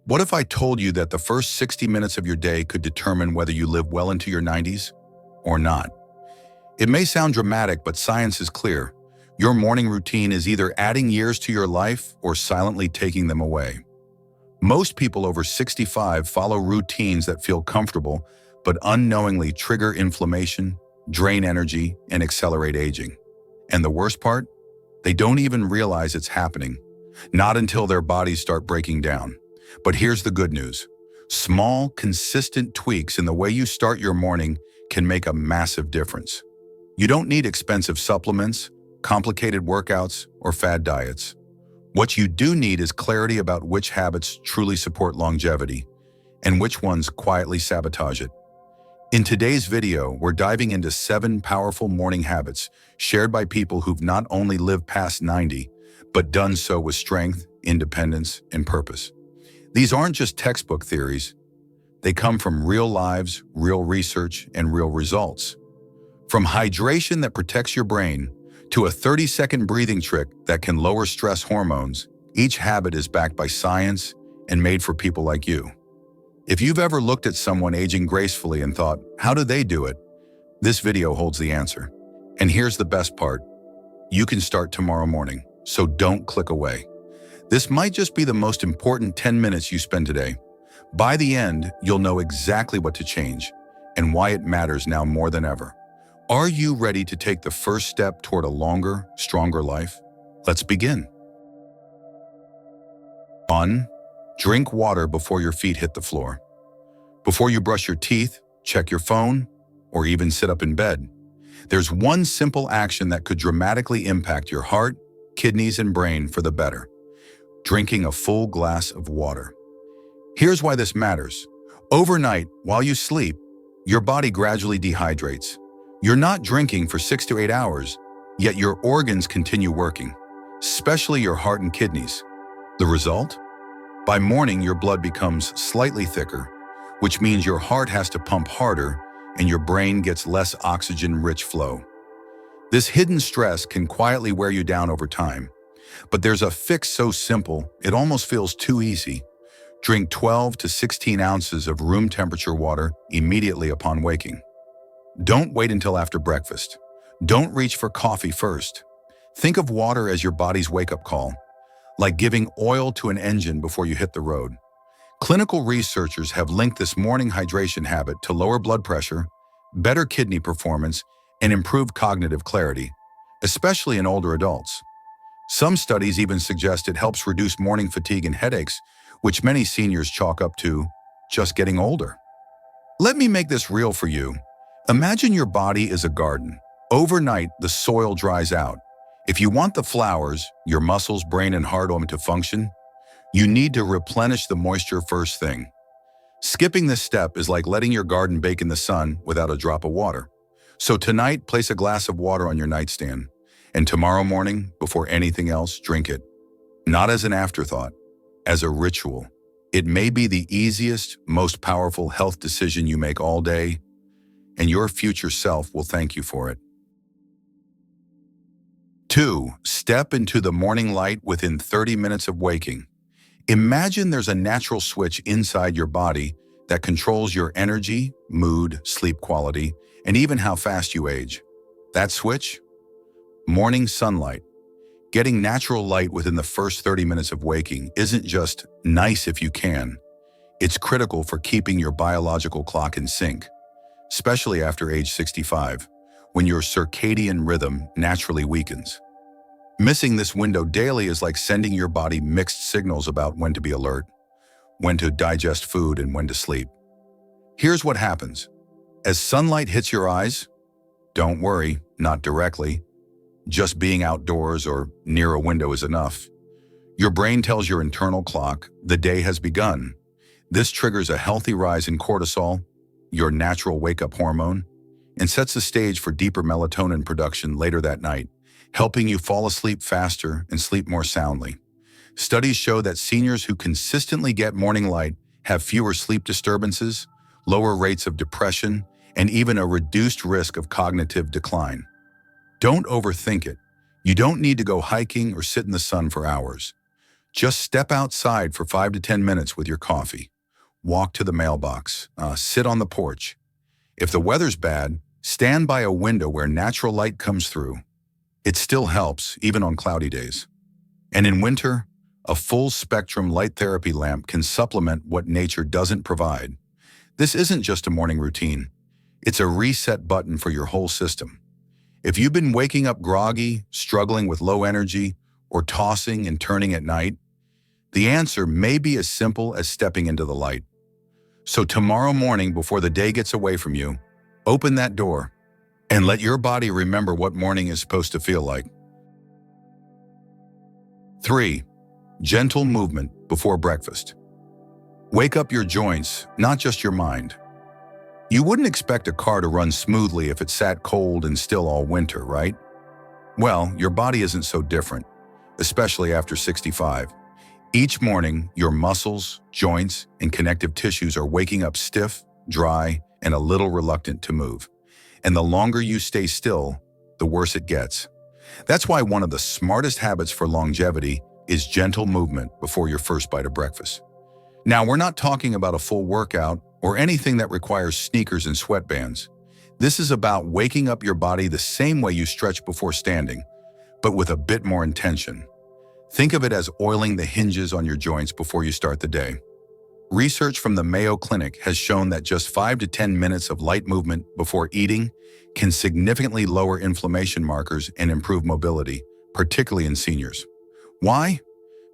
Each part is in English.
What if I told you that the first 60 minutes of your day could determine whether you live well into your 90s or not? It may sound dramatic, but science is clear. Your morning routine is either adding years to your life or silently taking them away. Most people over 65 follow routines that feel comfortable, but unknowingly trigger inflammation, drain energy, and accelerate aging. And the worst part? They don't even realize it's happening, not until their bodies start breaking down. But here's the good news. Small, consistent tweaks in the way you start your morning can make a massive difference. You don't need expensive supplements, complicated workouts, or fad diets. What you do need is clarity about which habits truly support longevity and which ones quietly sabotage it. In today's video, we're diving into 7 powerful morning habits shared by people who've not only lived past 90, but done so with strength, independence, and purpose. These aren't just textbook theories. They come from real lives, real research, and real results. From hydration that protects your brain to a 30-second breathing trick that can lower stress hormones, each habit is backed by science and made for people like you. If you've ever looked at someone aging gracefully and thought, how do they do it? This video holds the answer. And here's the best part. You can start tomorrow morning, so don't click away. This might just be the most important 10 minutes you spend today. By the end, you'll know exactly what to change and why it matters now more than ever. Are you ready to take the first step toward a longer, stronger life? Let's begin. 1. Drink water before your feet hit the floor. Before you brush your teeth, check your phone, or even sit up in bed. There's one simple action that could dramatically impact your heart, kidneys, and brain for the better. Drinking a full glass of water. Here's why this matters. Overnight, while you sleep, your body gradually dehydrates. You're not drinking for 6 to 8 hours, yet your organs continue working, especially your heart and kidneys. The result? By morning, your blood becomes slightly thicker, which means your heart has to pump harder and your brain gets less oxygen-rich flow. This hidden stress can quietly wear you down over time. But there's a fix so simple, it almost feels too easy. Drink 12 to 16 ounces of room temperature water immediately upon waking. Don't wait until after breakfast. Don't reach for coffee first. Think of water as your body's wake-up call, like giving oil to an engine before you hit the road. Clinical researchers have linked this morning hydration habit to lower blood pressure, better kidney performance, and improved cognitive clarity, especially in older adults. Some studies even suggest it helps reduce morning fatigue and headaches, which many seniors chalk up to just getting older. Let me make this real for you. Imagine your body is a garden. Overnight, the soil dries out. If you want the flowers, your muscles, brain, and heart to function, you need to replenish the moisture first thing. Skipping this step is like letting your garden bake in the sun without a drop of water. So tonight, place a glass of water on your nightstand. And tomorrow morning, before anything else, drink it. Not as an afterthought, as a ritual. It may be the easiest, most powerful health decision you make all day, and your future self will thank you for it. 2. Step into the morning light within 30 minutes of waking. Imagine there's a natural switch inside your body that controls your energy, mood, sleep quality, and even how fast you age. That switch? Morning sunlight. Getting natural light within the first 30 minutes of waking isn't just nice if you can. It's critical for keeping your biological clock in sync, especially after age 65, when your circadian rhythm naturally weakens. Missing this window daily is like sending your body mixed signals about when to be alert, when to digest food, and when to sleep. Here's what happens. As sunlight hits your eyes, don't worry, not directly. Just being outdoors or near a window is enough. Your brain tells your internal clock the day has begun. This triggers a healthy rise in cortisol, your natural wake-up hormone, and sets the stage for deeper melatonin production later that night, helping you fall asleep faster and sleep more soundly. Studies show that seniors who consistently get morning light have fewer sleep disturbances, lower rates of depression, and even a reduced risk of cognitive decline. Don't overthink it. You don't need to go hiking or sit in the sun for hours. Just step outside for 5 to 10 minutes with your coffee. Walk to the mailbox. Sit on the porch. If the weather's bad, stand by a window where natural light comes through. It still helps, even on cloudy days. And in winter, a full-spectrum light therapy lamp can supplement what nature doesn't provide. This isn't just a morning routine. It's a reset button for your whole system. If you've been waking up groggy, struggling with low energy, or tossing and turning at night, the answer may be as simple as stepping into the light. So tomorrow morning, before the day gets away from you, open that door and let your body remember what morning is supposed to feel like. 3. Gentle movement before breakfast. Wake up your joints, not just your mind. You wouldn't expect a car to run smoothly if it sat cold and still all winter, right? Well, your body isn't so different, especially after 65. Each morning, your muscles, joints, and connective tissues are waking up stiff, dry, and a little reluctant to move. And the longer you stay still, the worse it gets. That's why one of the smartest habits for longevity is gentle movement before your first bite of breakfast. Now, we're not talking about a full workout or anything that requires sneakers and sweatbands. This is about waking up your body the same way you stretch before standing, but with a bit more intention. Think of it as oiling the hinges on your joints before you start the day. Research from the Mayo Clinic has shown that just 5 to 10 minutes of light movement before eating can significantly lower inflammation markers and improve mobility, particularly in seniors. Why?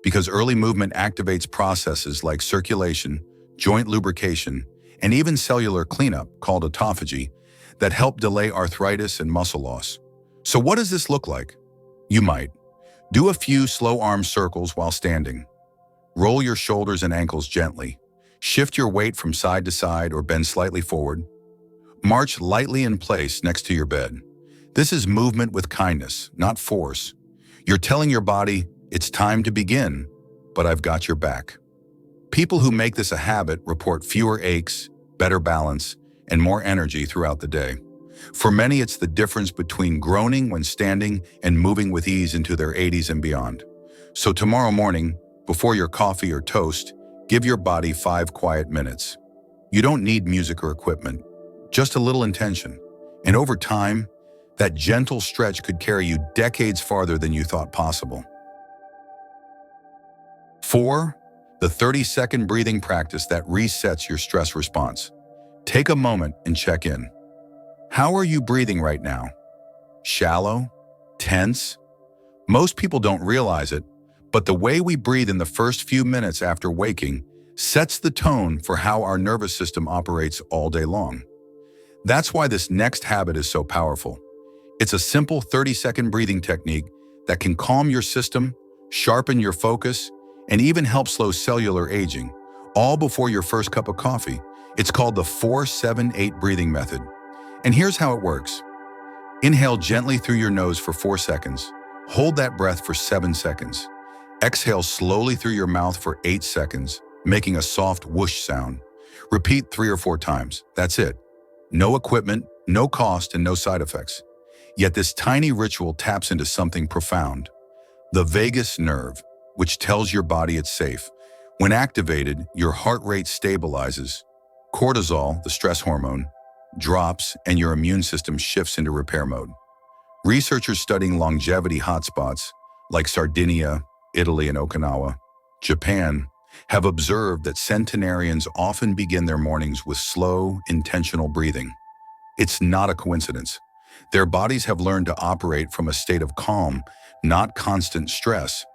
Because early movement activates processes like circulation, joint lubrication, and even cellular cleanup, called autophagy, that help delay arthritis and muscle loss. So what does this look like? You might do a few slow arm circles while standing. Roll your shoulders and ankles gently. Shift your weight from side to side or bend slightly forward. March lightly in place next to your bed. This is movement with kindness, not force. You're telling your body, it's time to begin, but I've got your back. People who make this a habit report fewer aches, better balance, and more energy throughout the day. For many, it's the difference between groaning when standing and moving with ease into their 80s and beyond. So tomorrow morning, before your coffee or toast, give your body 5 quiet minutes. You don't need music or equipment, just a little intention. And over time, that gentle stretch could carry you decades farther than you thought possible. 4. The 30-second breathing practice that resets your stress response. Take a moment and check in. How are you breathing right now? Shallow? Tense? Most people don't realize it, but the way we breathe in the first few minutes after waking sets the tone for how our nervous system operates all day long. That's why this next habit is so powerful. It's a simple 30-second breathing technique that can calm your system, sharpen your focus, and even help slow cellular aging, all before your first cup of coffee. It's called the 4-7-8 breathing method. And here's how it works. Inhale gently through your nose for 4 seconds. Hold that breath for 7 seconds. Exhale slowly through your mouth for 8 seconds, making a soft whoosh sound. Repeat 3 or 4 times. That's it. No equipment, no cost, and no side effects. Yet this tiny ritual taps into something profound. The vagus nerve, which tells your body it's safe. When activated, your heart rate stabilizes. Cortisol, the stress hormone, drops, and your immune system shifts into repair mode. Researchers studying longevity hotspots like Sardinia, Italy, and Okinawa, Japan, have observed that centenarians often begin their mornings with slow, intentional breathing. It's not a coincidence. Their bodies have learned to operate from a state of calm, not constant stress.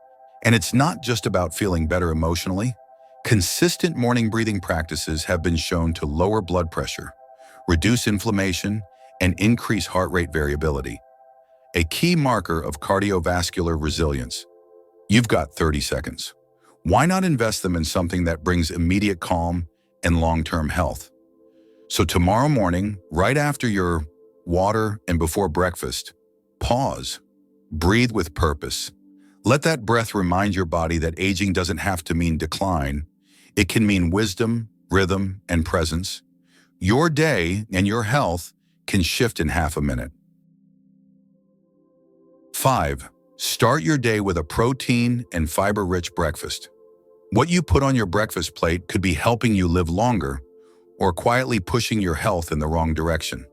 And it's not just about feeling better emotionally. Consistent morning breathing practices have been shown to lower blood pressure, reduce inflammation, and increase heart rate variability, a key marker of cardiovascular resilience. You've got 30 seconds. Why not invest them in something that brings immediate calm and long-term health? So tomorrow morning, right after your water and before breakfast, pause, breathe with purpose. Let that breath remind your body that aging doesn't have to mean decline. It can mean wisdom, rhythm, and presence. Your day and your health can shift in half a minute. 5. Start your day with a protein and fiber-rich breakfast. What you put on your breakfast plate could be helping you live longer or quietly pushing your health in the wrong direction.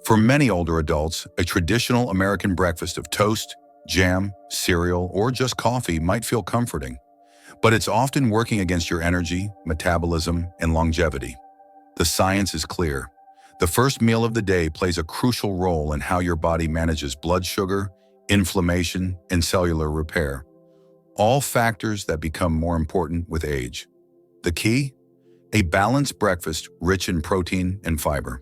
For many older adults, a traditional American breakfast of toast, jam, cereal, or just coffee might feel comforting, but it's often working against your energy, metabolism, and longevity. The science is clear. The first meal of the day plays a crucial role in how your body manages blood sugar, inflammation, and cellular repair, all factors that become more important with age. The key? A balanced breakfast rich in protein and fiber.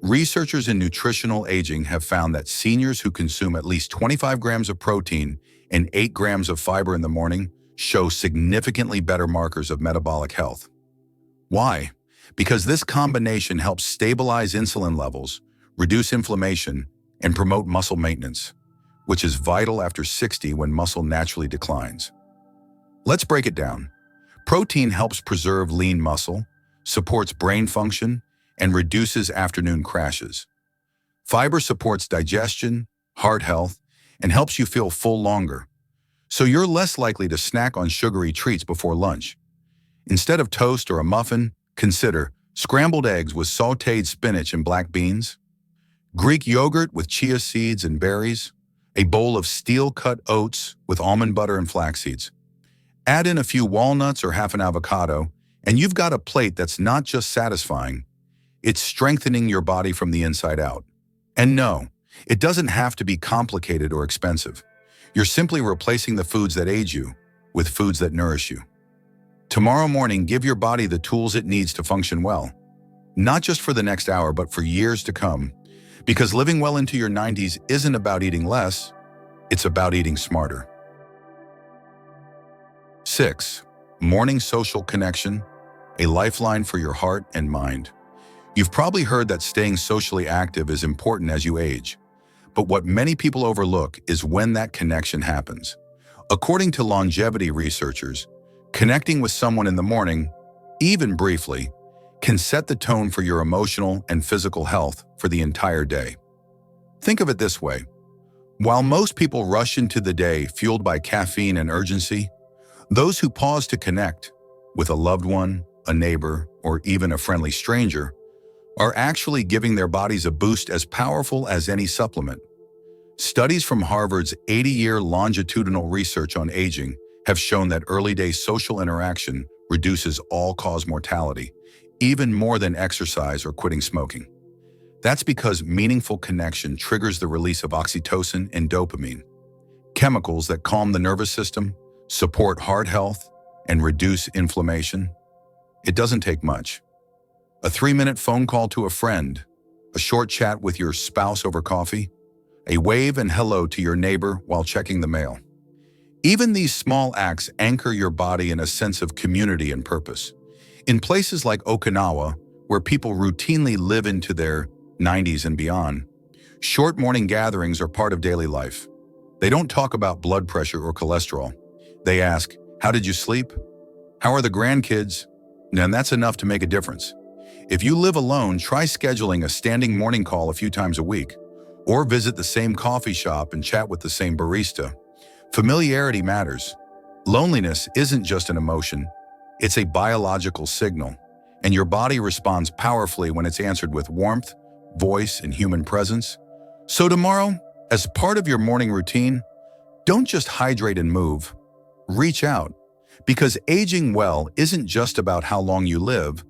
Researchers in nutritional aging have found that seniors who consume at least 25 grams of protein and 8 grams of fiber in the morning show significantly better markers of metabolic health. Why? Because this combination helps stabilize insulin levels, reduce inflammation, and promote muscle maintenance, which is vital after 60 when muscle naturally declines. Let's break it down. Protein helps preserve lean muscle, supports brain function, and reduces afternoon crashes. Fiber supports digestion, heart health, and helps you feel full longer, so you're less likely to snack on sugary treats before lunch. Instead of toast or a muffin, consider scrambled eggs with sautéed spinach and black beans, Greek yogurt with chia seeds and berries, a bowl of steel-cut oats with almond butter and flax seeds. Add in a few walnuts or half an avocado, and you've got a plate that's not just satisfying, it's strengthening your body from the inside out. And no, it doesn't have to be complicated or expensive. You're simply replacing the foods that age you with foods that nourish you. Tomorrow morning, give your body the tools it needs to function well, not just for the next hour, but for years to come. Because living well into your 90s isn't about eating less, it's about eating smarter. 6. Morning social connection, a lifeline for your heart and mind. You've probably heard that staying socially active is important as you age, but what many people overlook is when that connection happens. According to longevity researchers, connecting with someone in the morning, even briefly, can set the tone for your emotional and physical health for the entire day. Think of it this way. While most people rush into the day fueled by caffeine and urgency, those who pause to connect with a loved one, a neighbor, or even a friendly stranger are actually giving their bodies a boost as powerful as any supplement. Studies from Harvard's 80-year longitudinal research on aging have shown that early-day social interaction reduces all-cause mortality, even more than exercise or quitting smoking. That's because meaningful connection triggers the release of oxytocin and dopamine, chemicals that calm the nervous system, support heart health, and reduce inflammation. It doesn't take much. A 3-minute phone call to a friend, a short chat with your spouse over coffee, a wave and hello to your neighbor while checking the mail. Even these small acts anchor your body in a sense of community and purpose. In places like Okinawa, where people routinely live into their 90s and beyond, short morning gatherings are part of daily life. They don't talk about blood pressure or cholesterol. They ask, "How did you sleep? How are the grandkids?" And that's enough to make a difference. If you live alone, try scheduling a standing morning call a few times a week, or visit the same coffee shop and chat with the same barista. Familiarity matters. Loneliness isn't just an emotion, it's a biological signal, and your body responds powerfully when it's answered with warmth, voice, and human presence. So tomorrow, as part of your morning routine, don't just hydrate and move. Reach out, because aging well isn't just about how long you live,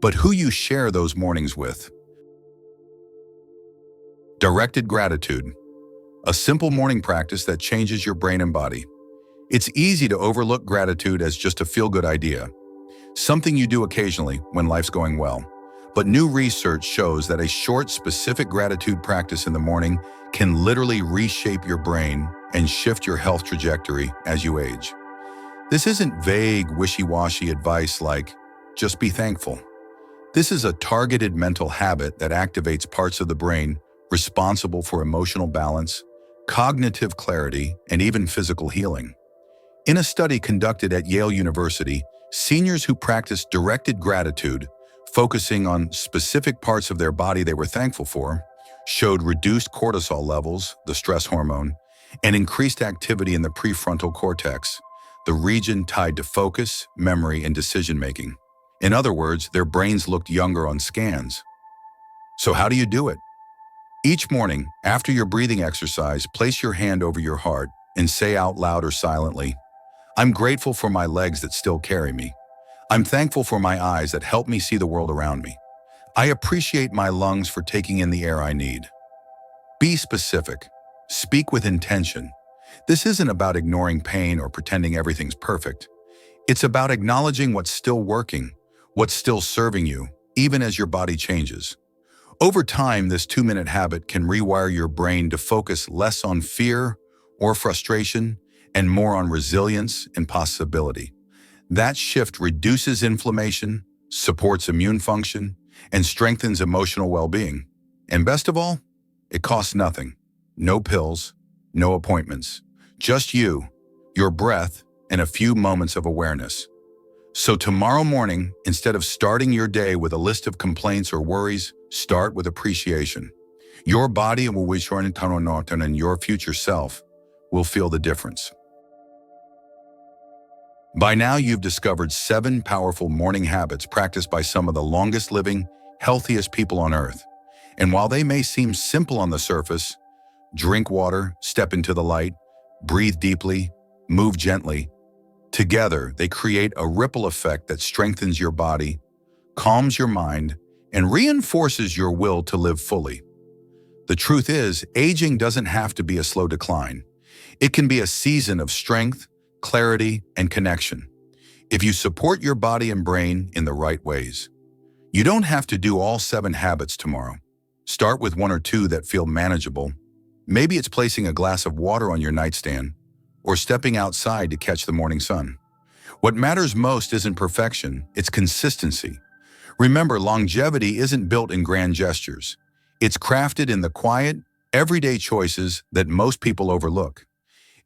but who you share those mornings with. Directed gratitude, a simple morning practice that changes your brain and body. It's easy to overlook gratitude as just a feel-good idea, something you do occasionally when life's going well. But new research shows that a short, specific gratitude practice in the morning can literally reshape your brain and shift your health trajectory as you age. This isn't vague, wishy-washy advice like, just be thankful. This is a targeted mental habit that activates parts of the brain responsible for emotional balance, cognitive clarity, and even physical healing. In a study conducted at Yale University, seniors who practiced directed gratitude, focusing on specific parts of their body they were thankful for, showed reduced cortisol levels, the stress hormone, and increased activity in the prefrontal cortex, the region tied to focus, memory, and decision-making. In other words, their brains looked younger on scans. So how do you do it? Each morning, after your breathing exercise, place your hand over your heart and say out loud or silently, "I'm grateful for my legs that still carry me. I'm thankful for my eyes that help me see the world around me. I appreciate my lungs for taking in the air I need." Be specific. Speak with intention. This isn't about ignoring pain or pretending everything's perfect. It's about acknowledging what's still working, what's still serving you, even as your body changes. Over time, this 2-minute habit can rewire your brain to focus less on fear or frustration and more on resilience and possibility. That shift reduces inflammation, supports immune function, and strengthens emotional well-being. And best of all, it costs nothing. No pills, no appointments, just you, your breath, and a few moments of awareness. So tomorrow morning, instead of starting your day with a list of complaints or worries, start with appreciation. Your body will wish and your future self will feel the difference. By now, you've discovered 7 powerful morning habits practiced by some of the longest living, healthiest people on earth. And while they may seem simple on the surface, drink water, step into the light, breathe deeply, move gently, together they create a ripple effect that strengthens your body, calms your mind, and reinforces your will to live fully. The truth is, aging doesn't have to be a slow decline. It can be a season of strength, clarity, and connection, if you support your body and brain in the right ways. You don't have to do all 7 habits tomorrow. Start with 1 or 2 that feel manageable. Maybe it's placing a glass of water on your nightstand or stepping outside to catch the morning sun. What matters most isn't perfection, it's consistency. Remember, longevity isn't built in grand gestures. It's crafted in the quiet, everyday choices that most people overlook.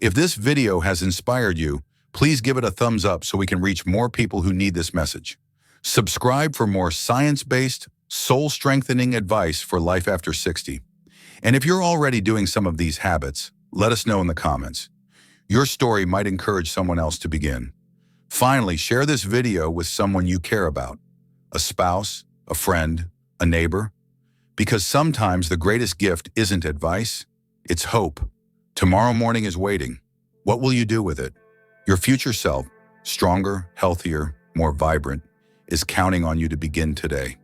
If this video has inspired you, please give it a thumbs up so we can reach more people who need this message. Subscribe for more science-based, soul-strengthening advice for life after 60. And if you're already doing some of these habits, let us know in the comments. Your story might encourage someone else to begin. Finally, share this video with someone you care about, a spouse, a friend, a neighbor, because sometimes the greatest gift isn't advice, it's hope. Tomorrow morning is waiting. What will you do with it? Your future self, stronger, healthier, more vibrant, is counting on you to begin today.